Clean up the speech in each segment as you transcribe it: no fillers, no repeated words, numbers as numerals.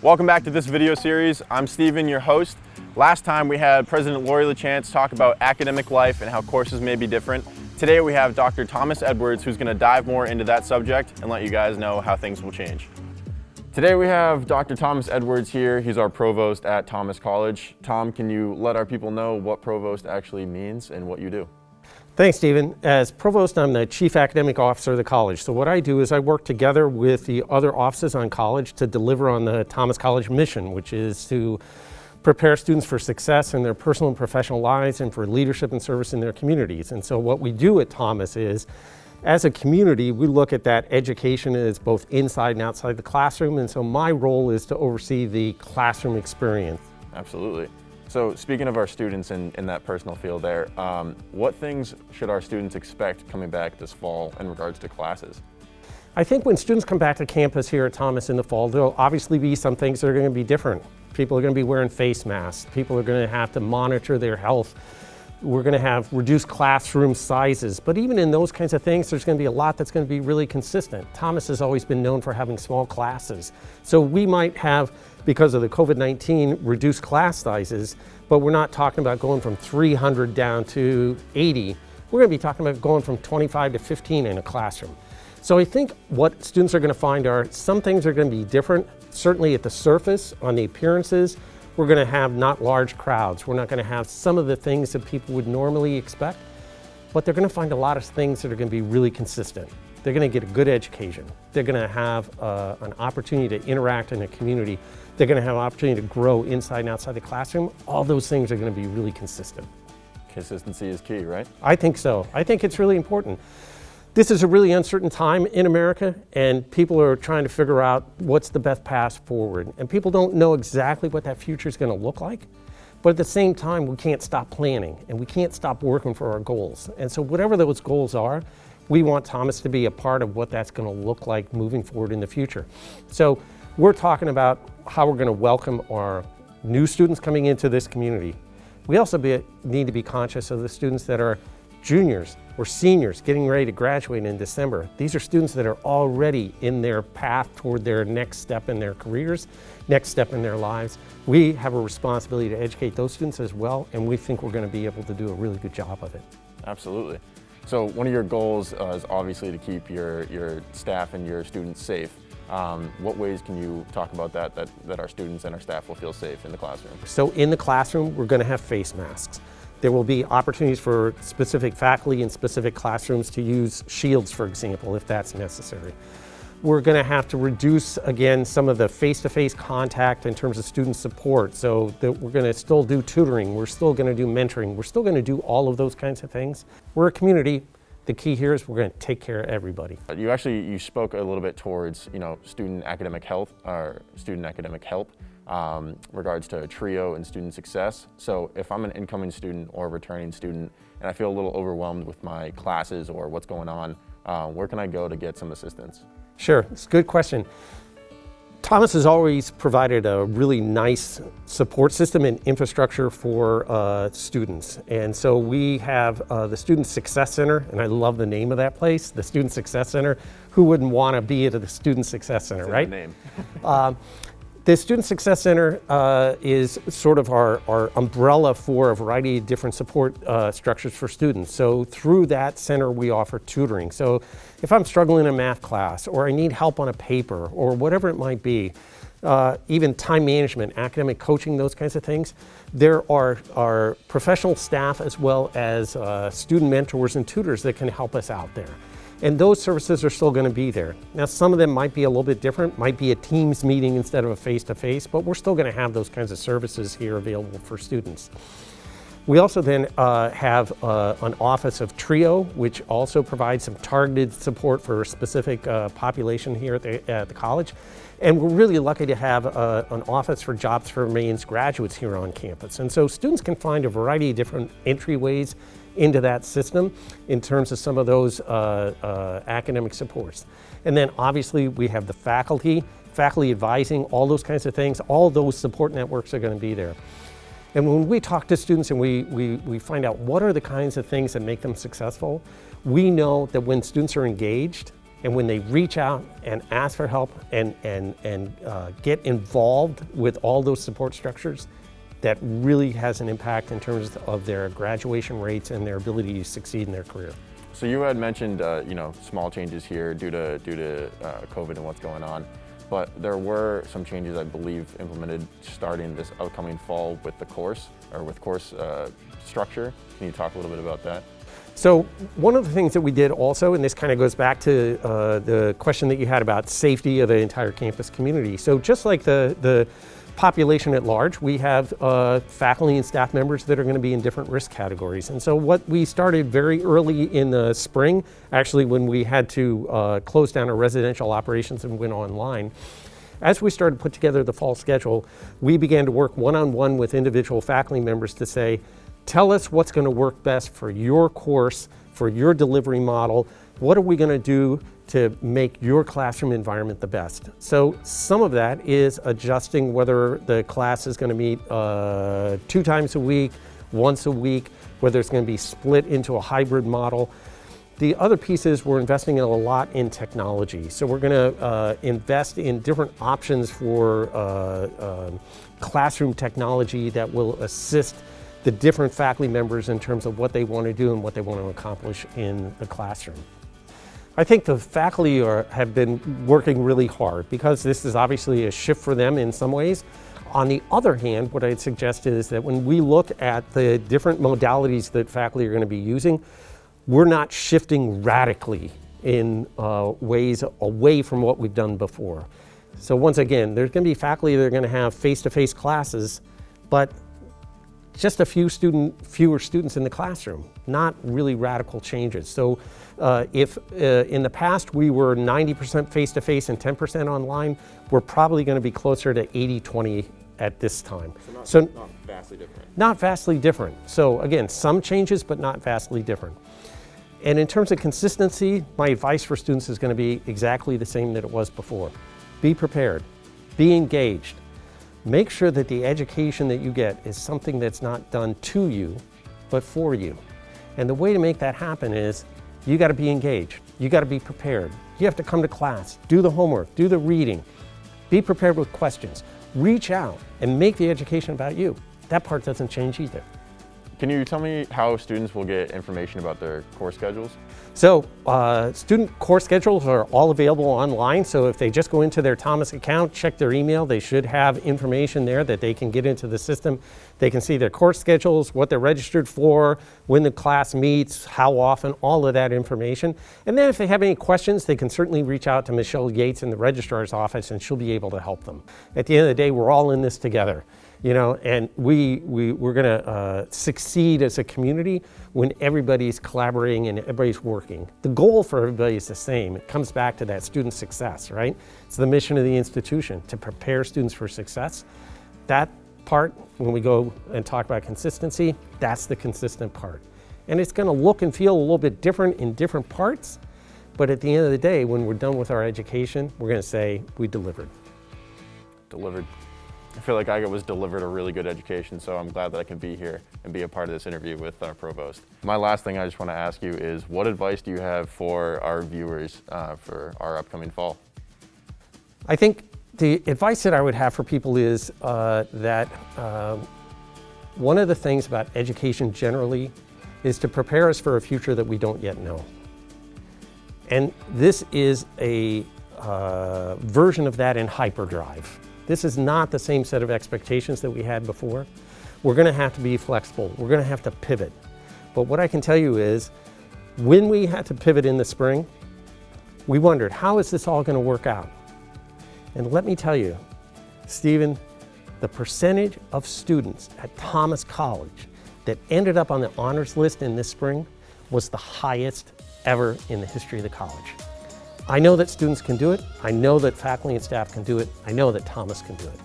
Welcome back to this video series. I'm Stephen, your host. Last time we had President Lori LaChance talk about academic life and how courses may be different. Today we have Dr. Thomas Edwards, who's going to dive more into that subject and let you guys know how things will change. Today we have Dr. Thomas Edwards here. He's our provost at Thomas College. Tom, can you let our people know what provost actually means and what you do? Thanks, Stephen. As provost, I'm the chief academic officer of the college. So what I do is I work together with the other offices on college to deliver on the Thomas College mission, which is to prepare students for success in their personal and professional lives and for leadership and service in their communities. And so what we do at Thomas is, as a community, we look at that education as both inside and outside the classroom. And so my role is to oversee the classroom experience. Absolutely. So speaking of our students in that personal field there, what things should our students expect coming back this fall in regards to classes? I think when students come back to campus here at Thomas in the fall, there'll obviously be some things that are going to be different. People are going to be wearing face masks. People are going to have to monitor their health. We're going to have reduced classroom sizes. But even in those kinds of things, there's going to be a lot that's going to be really consistent. Thomas has always been known for having small classes. So we might have, because of the COVID-19, reduced class sizes, but we're not talking about going from 300 down to 80. We're going to be talking about going from 25 to 15 in a classroom. So I think what students are going to find are some things are going to be different, certainly at the surface, on the appearances. We're going to have not large crowds. We're not going to have some of the things that people would normally expect, but they're going to find a lot of things that are going to be really consistent. They're going to get a good education. They're going to have an opportunity to interact in a community. They're going to have an opportunity to grow inside and outside the classroom. All those things are going to be really consistent. Consistency is key, right? I think so. I think it's really important. This is a really uncertain time in America, and people are trying to figure out what's the best path forward. And people don't know exactly what that future is going to look like. But at the same time, we can't stop planning, and we can't stop working for our goals. And so whatever those goals are, we want Thomas to be a part of what that's going to look like moving forward in the future. So we're talking about how we're going to welcome our new students coming into this community. We also need to be conscious of the students that are juniors or seniors getting ready to graduate in December. These are students that are already in their path toward their next step in their careers, next step in their lives. We have a responsibility to educate those students as well, and we think we're going to be able to do a really good job of it. Absolutely. So one of your goals is obviously to keep your staff and your students safe. What ways can you talk about that our students and our staff will feel safe in the classroom? So in the classroom, we're going to have face masks. There will be opportunities for specific faculty in specific classrooms to use shields, for example, if that's necessary. We're going to have to reduce, again, some of the face-to-face contact in terms of student support, so that we're going to still do tutoring, we're still going to do mentoring, we're still going to do all of those kinds of things. We're a community. The key here is we're going to take care of everybody. You spoke a little bit towards, student academic health or student academic help. Regards to TRIO and student success. So if I'm an incoming student or a returning student and I feel a little overwhelmed with my classes or what's going on, where can I go to get some assistance? Sure, it's a good question. Thomas has always provided a really nice support system and infrastructure for students. And so we have the Student Success Center, and I love the name of that place, the Student Success Center. Who wouldn't want to be at the Student Success Center, right? That's the name. The Student Success Center is sort of our umbrella for a variety of different support structures for students. So through that center, we offer tutoring. So if I'm struggling in a math class, or I need help on a paper, or whatever it might be, even time management, academic coaching, those kinds of things, there are professional staff as well as student mentors and tutors that can help us out there. And those services are still going to be there. Now, some of them might be a little bit different, might be a Teams meeting instead of a face-to-face, but we're still going to have those kinds of services here available for students. We also then have an office of TRIO, which also provides some targeted support for a specific population here at the college. And we're really lucky to have an office for Jobs for Maine's graduates here on campus. And so students can find a variety of different entryways into that system in terms of some of those academic supports. And then obviously we have the faculty advising, all those kinds of things. All those support networks are going to be there. And when we talk to students and we find out what are the kinds of things that make them successful, we know that when students are engaged And when they reach out and ask for help and get involved with all those support structures, that really has an impact in terms of their graduation rates and their ability to succeed in their career. So you had mentioned, small changes here due to COVID and what's going on, but there were some changes, I believe, implemented starting this upcoming fall with the course, or with course structure. Can you talk a little bit about that? So one of the things that we did also, and this kind of goes back to the question that you had about safety of the entire campus community. So just like the population at large, we have faculty and staff members that are going to be in different risk categories. And so what we started very early in the spring, actually when we had to close down our residential operations and went online, as we started to put together the fall schedule, we began to work one-on-one with individual faculty members to say, tell us what's going to work best for your course, for your delivery model. What are we going to do to make your classroom environment the best? So some of that is adjusting whether the class is going to meet 2 times a week, once a week, whether it's going to be split into a hybrid model. The other piece is we're investing a lot in technology. So we're going to invest in different options for classroom technology that will assist the different faculty members in terms of what they want to do and what they want to accomplish in the classroom. I think the faculty have been working really hard because this is obviously a shift for them in some ways. On the other hand, what I'd suggest is that when we look at the different modalities that faculty are going to be using, we're not shifting radically in ways away from what we've done before. So once again, there's going to be faculty that are going to have face-to-face classes, but just a fewer students in the classroom, not really radical changes. So if in the past we were 90% face-to-face and 10% online, we're probably going to be closer to 80-20 at this time. So not vastly different. Not vastly different. So again, some changes, but not vastly different. And in terms of consistency, my advice for students is going to be exactly the same that it was before. Be prepared, be engaged. Make sure that the education that you get is something that's not done to you, but for you. And the way to make that happen is you got to be engaged. You got to be prepared. You have to come to class, do the homework, do the reading, be prepared with questions, reach out and make the education about you. That part doesn't change either. Can you tell me how students will get information about their course schedules? So student course schedules are all available online. So if they just go into their Thomas account, check their email, they should have information there that they can get into the system. They can see their course schedules, what they're registered for, when the class meets, how often, all of that information. And then if they have any questions, they can certainly reach out to Michelle Yates in the registrar's office and she'll be able to help them. At the end of the day, we're all in this together. And we're going to succeed as a community when everybody's collaborating and everybody's working. The goal for everybody is the same. It comes back to that student success, right? It's the mission of the institution to prepare students for success. That part, when we go and talk about consistency, that's the consistent part. And it's going to look and feel a little bit different in different parts, but at the end of the day, when we're done with our education, we're going to say we delivered. Delivered. I feel like I was delivered a really good education, so I'm glad that I can be here and be a part of this interview with our provost. My last thing I just want to ask you is, what advice do you have for our viewers for our upcoming fall? I think the advice that I would have for people is that one of the things about education generally is to prepare us for a future that we don't yet know. And this is a version of that in hyperdrive. This is not the same set of expectations that we had before. We're going to have to be flexible. We're going to have to pivot. But what I can tell you is, when we had to pivot in the spring, we wondered, how is this all going to work out? And let me tell you, Stephen, the percentage of students at Thomas College that ended up on the honors list in this spring was the highest ever in the history of the college. I know that students can do it. I know that faculty and staff can do it. I know that Thomas can do it.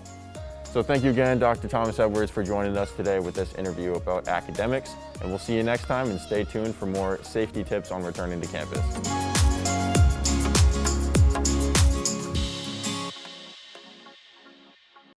So thank you again, Dr. Thomas Edwards, for joining us today with this interview about academics. And we'll see you next time, and stay tuned for more safety tips on returning to campus.